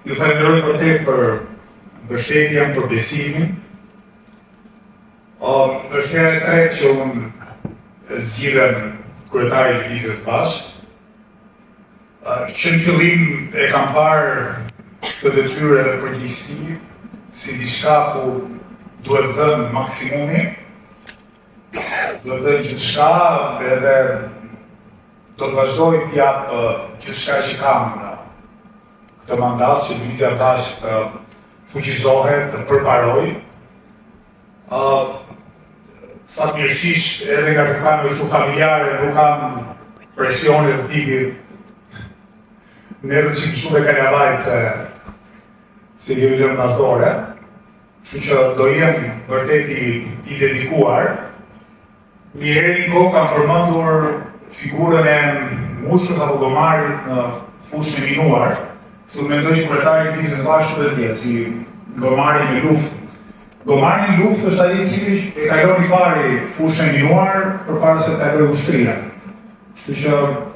Ju falenderoj vërtet për mbështetjen, për besimin. Mbështetja e tretë që unë zgjidhem kryetari i Lëvizjes Bashkë, që në fillim e kam parë të detyrë edhe përgjegjësi si diçka ku duhet dhënë maksimumi, duhet dhënë gjithçka edhe do të vazhdoj të jap gjithçka që kam në këtë mandat që Lëvizja Bashkë të fuqizohet, të përparoj. Fatmirësisht edhe nga kërkame shumë familjare, nuk kam presionet të tipit merë që shumë e kaljavajt se kemi gjënë pasdore, që që do jem vërtet i dedikuar. Një herë një kohë kam përmendur figurën e mushkës apo gomarit në fushën e minuar, se unë mendoj që kryetari i Lëvizjes Bashkë dhe tjetë, si gomari me luftë. Gomari në luftë është ai i cili e kalon i pari fushën e minuar përpara se të kalojë ushtria. Kështu që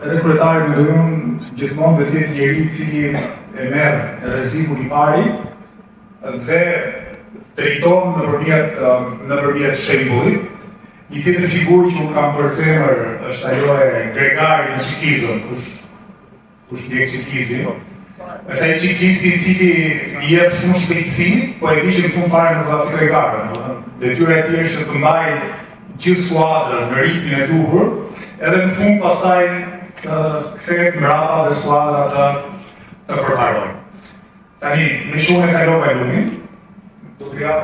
edhe kryetari mendoj unë gjithmonë do të jetë njeri i cili e merr rrezikun i pari dhe drejton nëpërmjet shembullit. Një tjetër figurë që unë kam përcemër është ajo e Gregari në çiklizëm, kush ndjek çiklizmin. Është ai çiklisti i cili i jep shumë shpejtësi, po e di që në fund fare nuk do ta fitoj garën. Detyra e tij është të mbajë gjithë skuadrën në ritmin e duhur, edhe në fund pastaj të kthehet mbrapa dhe skuadra të përparojë. Tani, me që unë e kalova lumin, do të jap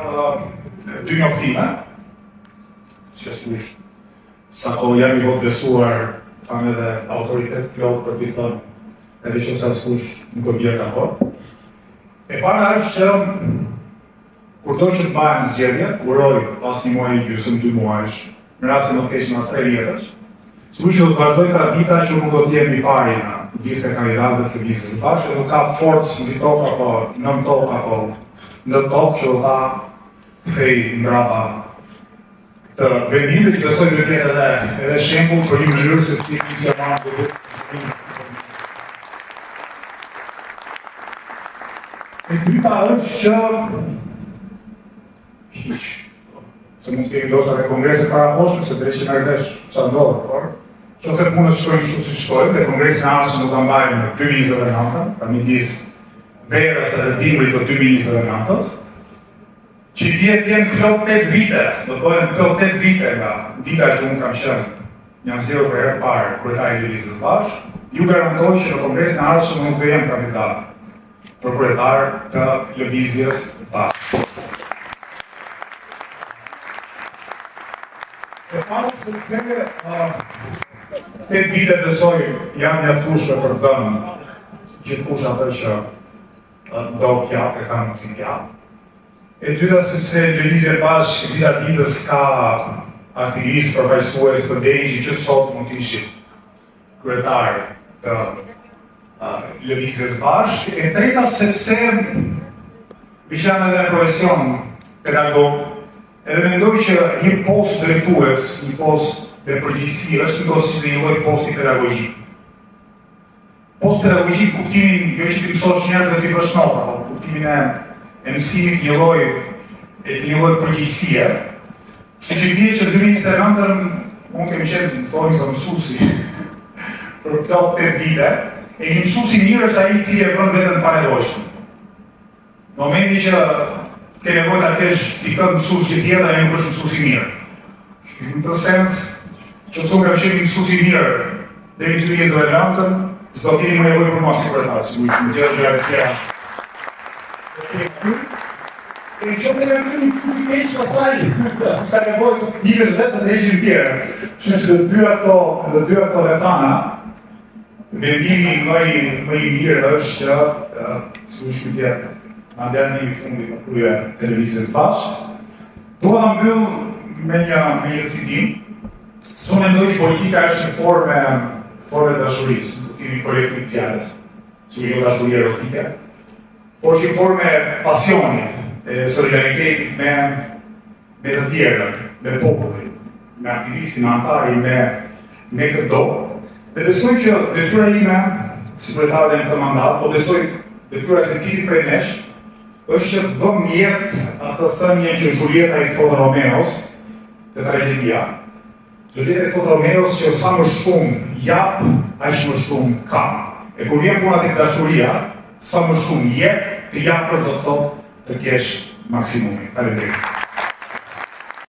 dy njoftime, që sigurisht sa ko jam i votë besuar, kam edhe autoritet plot për t'i thënë edhe që sa s'kush nuk do bjerë ako. E para është që kur do që të bëhen zgjedhje, uroj pas një muaj gjysmë, 2 muajsh, në rast se do të keq mas 3 vjetësh, sigurisht do të vazhdoj tradita që nuk do të jem i pari në listën e kandidatëve të Lëvizjes Bashkë, nuk ka forcë në tokë apo nën tokë apo në tokë që do ta kthej mbrapa këtë vendim, që besoj të jetë edhe shembull për një mënyrë se si funksionon këtë. E dyta është që hiq, se mund të kemi ndoshta dhe kongrese paraposhme, se drejtë që merr vesh çfarë ndodh, por qoftë se punët shkojnë kështu siç shkojnë, dhe kongresin e ardhshëm do ta mbajmë në 2029, pra midis verës edhe dimrit të 2029-s, që vjet jenë plot 8 vite, do të bëhen plot 8 vite nga dita që unë kam qenë, jam zgjedhur për herë parë kryetari i Lëvizjes Bashkë, ju garantoj që në kongresin e ardhshëm nuk do jem kandidat për kryetar të Lëvizjes Bashkë. E parë sepse 8 vite besoj janë mjaftueshme për të dhënë gjithkush atë që do t'jap, e ka mundësi t'jap. E dyta sepse Lëvizja Bashkë dita ditës ka aktivistë përfaqësues të denjë që sot mund të ishin kryetar të Lëvizjes Bashkë. E treta sepse mi jam edhe në profesion pedagog, edhe mendoj që një post drejtues, një post me përgjegjësi është njëkohësisht një lloj posti pedagogjik. Post pedagogjik kuptimin jo që ti mësosh njerëzve të vësh nota, po kuptimin e mësimit një lloj përgjegjësie. Kështu që di që 2029 unë kemi qenë thoni sa mësuesi për plot 8 vite, e një mësues i mirë është ai i cili e bën veten pa nevojshëm. Në momentin që ke nevojë ta kesh dikë mësues që tjetër ai nuk është mësues i mirë. Në këtë sens, që mësues kam qenë mësues i mirë deri në 2029, s'do keni më nevojë për mos i kryetar, sigurisht më gjë gjëra të tjera. E që të në një fuki keq pasaj, sa nevojë të kënjimesh vetën dhe heqin tjere. Që dhe dy ato rethana, vendimi më i mirë është që, sigurisht këtë tjetë, në ndërë një fundi për krye Lëvizjes Bashkë, duha të mbyll me një citim, se unë mendoj që politika është një forme dashurisë, në kuptimin kolektiv të fjalës, sigurisht jo dashuri erotike, por që një forme pasionit, e solidaritetit me të tjerët, me popullin, me aktivistin, me antarin, me këto. Dhe besoj që detyra ime, si kryetare në këtë mandat, po besoj detyra se cilit prej nesh, është që të vëm jetë atë thënje që Julieta i thotë Romeos, të tragjedia. Julieta i thotë Romeos që sa më shumë jap, aq më shumë ka. E kur vjen puna tek dashuria, sa më shumë jep, të japësh do të thotë të kesh maksimumin. Faleminderit.